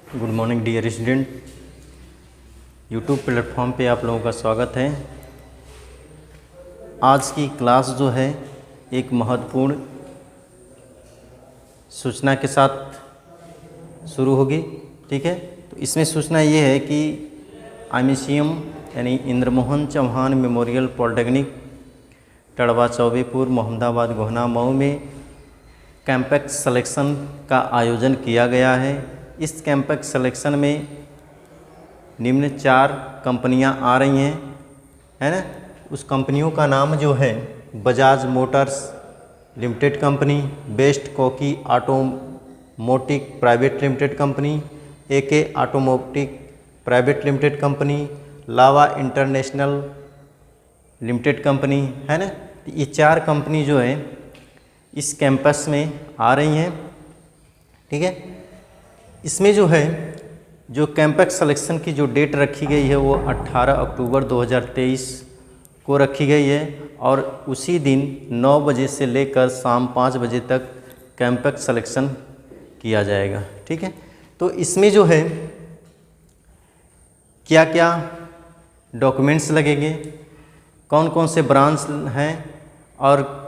Good morning dear student. YouTube platform पे आप लोगों का स्वागत है। आज की क्लास जो है एक महत्वपूर्ण सूचना के साथ शुरू होगी। ठीक है, तो इसमें सूचना ये है कि IMCM यानी इंद्रमोहन चौहान मेमोरियल पॉलिटेक्निक टड़वा चौबेपुर मोहम्मदाबाद गोहना मऊ में कैंपस सिलेक्शन का आयोजन किया गया है। इस कैंपस सिलेक्शन में निम्न 4 कंपनियां आ रही हैं, है ना। उस कंपनियों का नाम जो है Bajaj motors limited company, best कोकी automotive private limited company, AK automotive private limited company, Lava international limited company, है ना। ये 4 कंपनी जो है इस कैंपस में आ रही हैं। ठीक है, इसमें जो है जो कैंपस सिलेक्शन की जो डेट रखी गई है वो 18 अक्टूबर 2023 को रखी गई है और उसी दिन 9 बजे से लेकर शाम 5 बजे तक कैंपस सिलेक्शन किया जाएगा। ठीक है, तो इसमें जो है क्या क्या डॉक्यूमेंट्स लगेंगे, कौन कौन से ब्रांच हैं और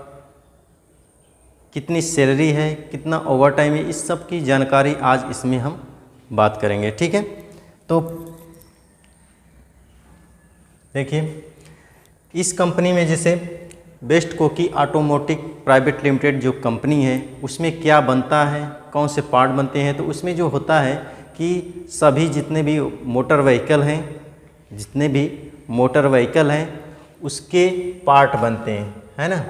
कितनी सैलरी है, कितना ओवर टाइम है, इस सब की जानकारी आज इसमें हम बात करेंगे। ठीक है, तो देखिए इस कंपनी में जैसे बेस्ट कोकी ऑटोमोटिव प्राइवेट लिमिटेड जो कंपनी है उसमें क्या बनता है, कौन से पार्ट बनते हैं। तो उसमें जो होता है कि सभी जितने भी मोटर व्हीकल हैं, जितने भी मोटर व्हीकल हैं उसके पार्ट बनते हैं, है ना।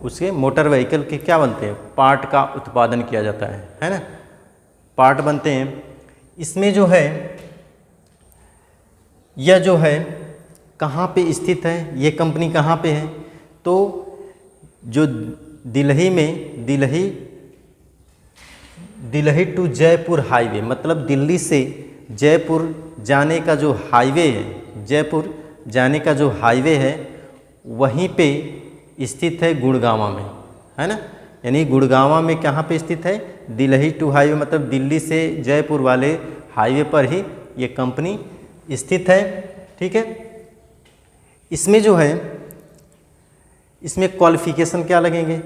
उसके मोटर व्हीकल के क्या बनते हैं, पार्ट का उत्पादन किया जाता है ना, पार्ट बनते हैं। इसमें जो है यह जो है कहाँ पे स्थित है, ये कंपनी कहाँ पे है, तो जो दिल्ली में दिल्ली टू जयपुर हाईवे, मतलब दिल्ली से जयपुर जाने का जो हाईवे है, जयपुर जाने का जो हाईवे है वहीं पे स्थित है गुड़गांवा में, है ना। यानी गुड़गांवा में कहाँ पे स्थित है, दिल्ली टू हाईवे, मतलब दिल्ली से जयपुर वाले हाईवे पर ही ये कंपनी स्थित है। ठीक है, इसमें जो है इसमें क्वालिफ़िकेशन क्या लगेंगे,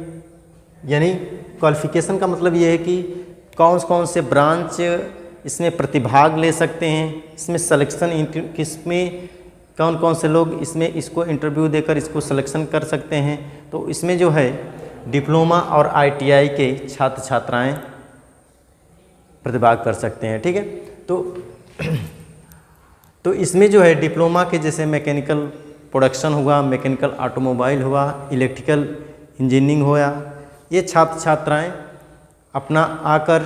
यानी क्वालिफ़िकेशन का मतलब ये है कि कौन कौन से ब्रांच इसमें प्रतिभाग ले सकते हैं, इसमें सिलेक्शन किसमें कौन कौन से लोग इसमें इसको इंटरव्यू देकर इसको सिलेक्शन कर सकते हैं। तो इसमें जो है डिप्लोमा और ITI के छात्र छात्राएं प्रतिभाग कर सकते हैं। ठीक है, तो इसमें जो है डिप्लोमा के जैसे मैकेनिकल प्रोडक्शन हुआ, मैकेनिकल ऑटोमोबाइल हुआ, इलेक्ट्रिकल इंजीनियरिंग हुआ, ये छात्र छात्राएं अपना आकर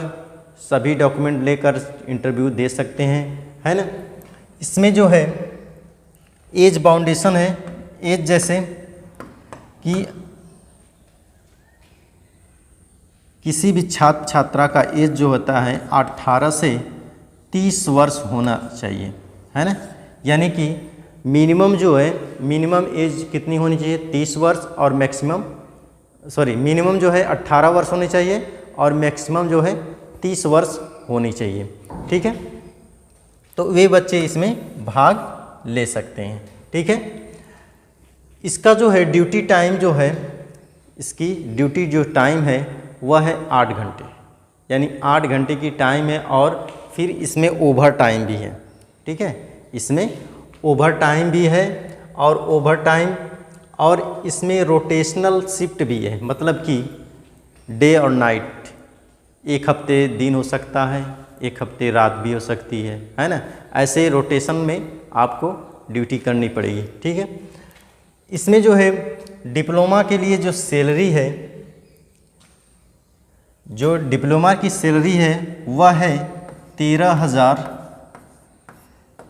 सभी डॉक्यूमेंट लेकर इंटरव्यू दे सकते हैं, है ना। इसमें जो है एज बाउंडेशन है, एज जैसे कि किसी भी छात्र छात्रा का एज जो होता है 18 से 30 वर्ष होना चाहिए, है ना। यानी कि मिनिमम जो है, मिनिमम एज कितनी होनी चाहिए, 30 वर्ष, और मिनिमम जो है 18 वर्ष होनी चाहिए और मैक्सिमम जो है 30 वर्ष होनी चाहिए। ठीक है, तो वे बच्चे इसमें भाग ले सकते हैं। ठीक है, इसका जो है ड्यूटी टाइम जो है, इसकी ड्यूटी जो टाइम है वह है 8 घंटे, यानी 8 घंटे की टाइम है और फिर इसमें ओवर टाइम भी है। ठीक है, इसमें ओवर टाइम भी है और इसमें रोटेशनल शिफ्ट भी है, मतलब कि डे और नाइट, एक हफ्ते दिन हो सकता है, एक हफ्ते रात भी हो सकती है ना। ऐसे रोटेशन में आपको ड्यूटी करनी पड़ेगी। ठीक है, इसमें जो है डिप्लोमा के लिए जो सैलरी है, जो डिप्लोमा की सैलरी है वह है 13,000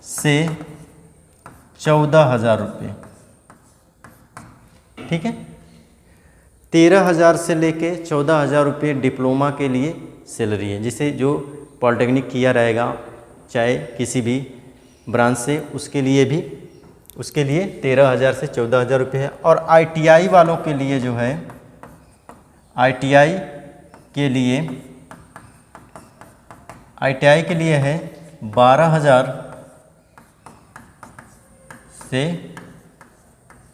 से 14,000 रुपये। ठीक है, 13,000 से लेके 14,000 रुपये डिप्लोमा के लिए सैलरी है। जिसे जो पॉलिटेक्निक किया रहेगा चाहे किसी भी ब्रांच से, उसके लिए 13,000 से 14,000 रुपये है। और ITI वालों के लिए जो है, ITI के लिए है 12,000 से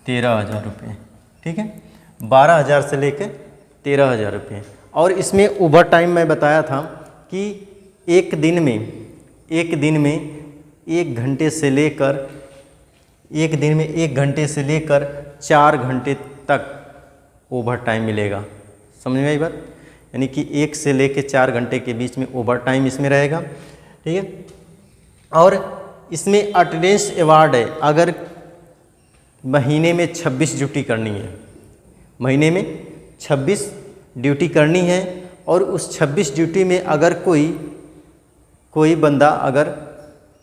13,000 रुपये, ठीक है, 12,000 से लेकर 13,000 रुपये। और इसमें ओवर टाइम मैं बताया था कि एक दिन में 1 घंटे से लेकर 4 घंटे तक ओवर टाइम मिलेगा। समझ में आई बात? यानी कि 1 से लेकर 4 घंटे के बीच में ओवर टाइम इसमें रहेगा, ठीक है। और इसमें अटेंडेंस अवार्ड है, अगर महीने में 26 ड्यूटी करनी है, महीने में 26 ड्यूटी करनी है, और उस 26 ड्यूटी में अगर कोई बंदा अगर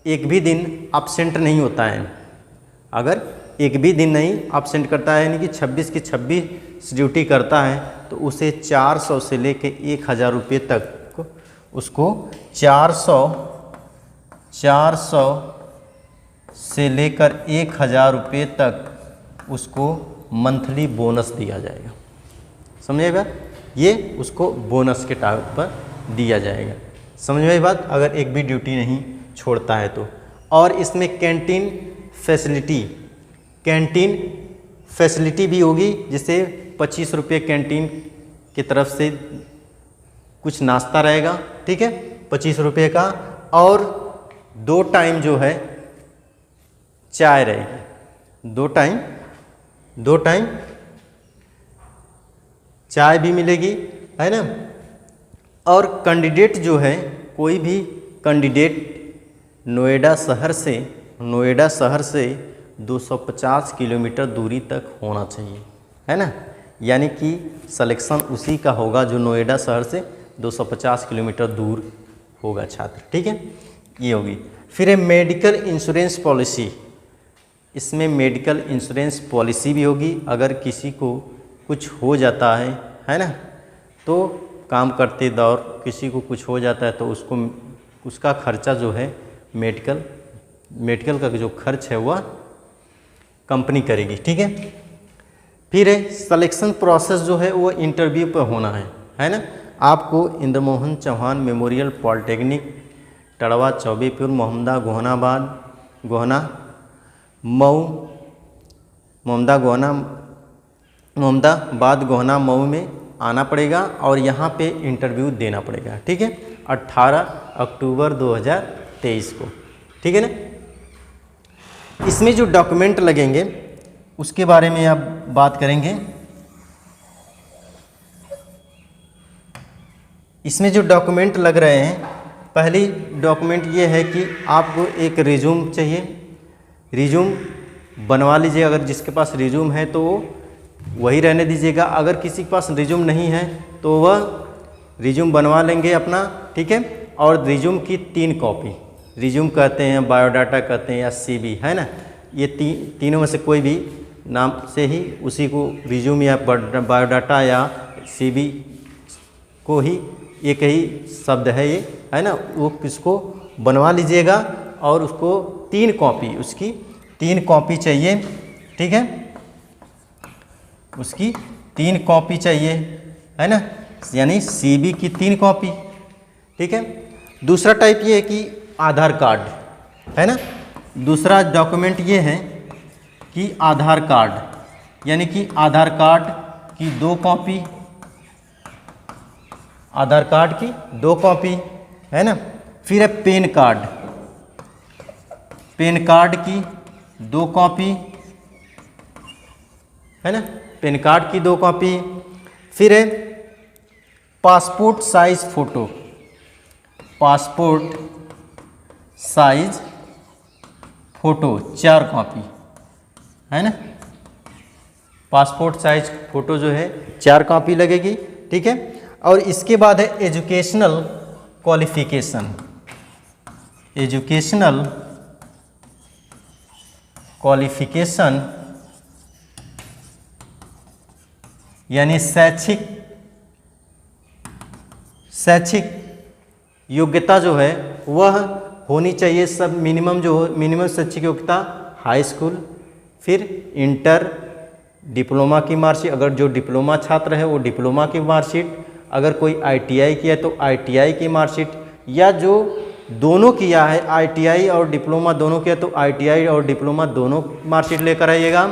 एक भी दिन absent नहीं होता है, अगर एक भी दिन नहीं absent करता है, यानी कि 26 की 26 ड्यूटी करता है, तो उसे 400 से लेके 1,000 रुपये तक उसको 400 से लेकर 1,000 रुपये तक उसको मंथली बोनस दिया जाएगा। समझिएगा, ये उसको बोनस के टाइप पर दिया जाएगा। समझ में आई बात? अगर एक भी ड्यूटी नहीं छोड़ता है तो। और इसमें कैंटीन फैसिलिटी भी होगी, जिससे 25 रुपये कैंटीन की तरफ से कुछ नाश्ता रहेगा, ठीक है, 25 रुपये का, और 2 टाइम जो है चाय रहेगी, 2 टाइम चाय भी मिलेगी, है ना। और कैंडिडेट जो है, कोई भी कैंडिडेट नोएडा शहर से 250 किलोमीटर दूरी तक होना चाहिए, है ना। यानी कि सिलेक्शन उसी का होगा जो नोएडा शहर से 250 किलोमीटर दूर होगा छात्र, ठीक है, ये होगी। फिर है मेडिकल इंश्योरेंस पॉलिसी, इसमें मेडिकल इंश्योरेंस पॉलिसी भी होगी। अगर किसी को कुछ हो जाता है ना, तो काम करते दौर किसी को कुछ हो जाता है तो उसका खर्चा जो है मेडिकल का जो खर्च है वह कंपनी करेगी, ठीक है। फिर है सिलेक्शन प्रोसेस जो है वो इंटरव्यू पर होना है ना। आपको इंद्रमोहन चौहान मेमोरियल पॉलिटेक्निक टड़वा, चौबेपुर, मोहम्मदाबाद, गोहना, मऊ में आना पड़ेगा और यहाँ पे इंटरव्यू देना पड़ेगा, ठीक है, 18 अक्टूबर 2023 को, ठीक है ना। इसमें जो डॉक्यूमेंट लगेंगे उसके बारे में आप बात करेंगे। इसमें जो डॉक्यूमेंट लग रहे हैं, पहली डॉक्यूमेंट ये है कि आपको एक रिज्यूम चाहिए, रिज्यूम बनवा लीजिए। अगर जिसके पास रिज्यूम है तो वही रहने दीजिएगा, अगर किसी के पास रिज्यूम नहीं है तो वह रिज्यूम बनवा लेंगे अपना, ठीक है। और रिज्यूम की 3 कॉपी, रिज्यूम कहते हैं, बायोडाटा कहते हैं या सीवी, है ना, ये तीनों में से कोई भी नाम से ही उसी को रिज्यूम या बायोडाटा या सीवी को ही एक ही शब्द है ये, है ना, वो किसको बनवा लीजिएगा और उसको 3 कॉपी, उसकी 3 कॉपी चाहिए, ठीक है, उसकी 3 कॉपी चाहिए, है ना, यानी सीवी की 3 कॉपी, ठीक है। दूसरा टाइप ये है कि आधार कार्ड, है ना। दूसरा डॉक्यूमेंट ये है कि आधार कार्ड, यानी कि आधार कार्ड की 2 कॉपी, आधार कार्ड की 2 कॉपी, है ना। फिर है पैन कार्ड, पैन कार्ड की 2 कॉपी, है ना, पैन कार्ड की 2 कॉपी। फिर है passport size photo, passport size photo 4 copy, है ना, पासपोर्ट साइज फ़ोटो जो है 4 कॉपी लगेगी, ठीक है। और इसके बाद है एजुकेशनल क्वालिफ़िकेशन, एजुकेशनल क्वालिफ़िकेशन यानी शैक्षिक योग्यता जो है वह होनी चाहिए सब मिनिमम शैक्षिक योग्यता हाई स्कूल, फिर इंटर, डिप्लोमा की मार्कशीट, अगर जो डिप्लोमा छात्र है वो डिप्लोमा की मार्कशीट, अगर कोई आईटीआई किया तो आईटीआई की मार्कशीट, या जो दोनों किया है, ITI और डिप्लोमा दोनों किया, तो ITI और डिप्लोमा दोनों मार्कशीट लेकर आइएगा।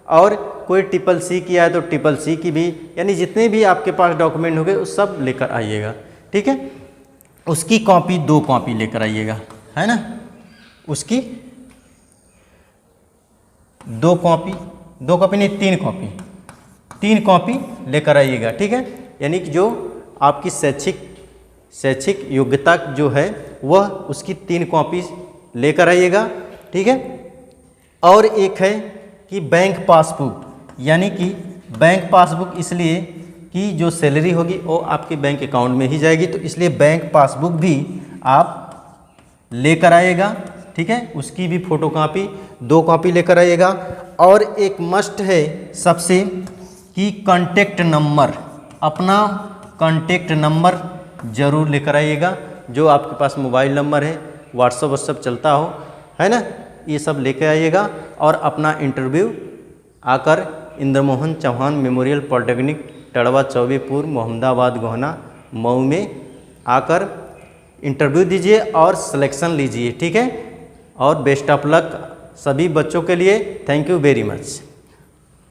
और कोई TCC किया है तो TCC की भी, यानी जितने भी आपके पास डॉक्यूमेंट होंगे वो सब लेकर आइएगा, ठीक है। उसकी कॉपी 2 कॉपी लेकर आइएगा, है ना, उसकी 2 कॉपी नहीं 3 कॉपी लेकर आइएगा, ठीक है। यानी कि जो आपकी शैक्षिक योग्यता जो है वह उसकी 3 कॉपी लेकर आइएगा, ठीक है। और एक है कि बैंक पासबुक, यानी कि बैंक पासबुक इसलिए कि जो सैलरी होगी वो आपके बैंक अकाउंट में ही जाएगी, तो इसलिए बैंक पासबुक भी आप लेकर आइएगा, ठीक है। उसकी भी फोटोकॉपी 2 कॉपी लेकर आइएगा। और एक मस्ट है सबसे कि कांटेक्ट नंबर, अपना कांटेक्ट नंबर ज़रूर लेकर आइएगा, जो आपके पास मोबाइल नंबर है, व्हाट्सअप चलता हो, है ना, ये सब लेकर आइएगा। और अपना इंटरव्यू आकर इंद्रमोहन चौहान मेमोरियल पॉलिटेक्निक टड़वा चौबेपुर मोहम्मदाबाद गोहना मऊ में आकर इंटरव्यू दीजिए और सिलेक्शन लीजिए, ठीक है। और बेस्ट ऑफ लक सभी बच्चों के लिए। Thank you very much.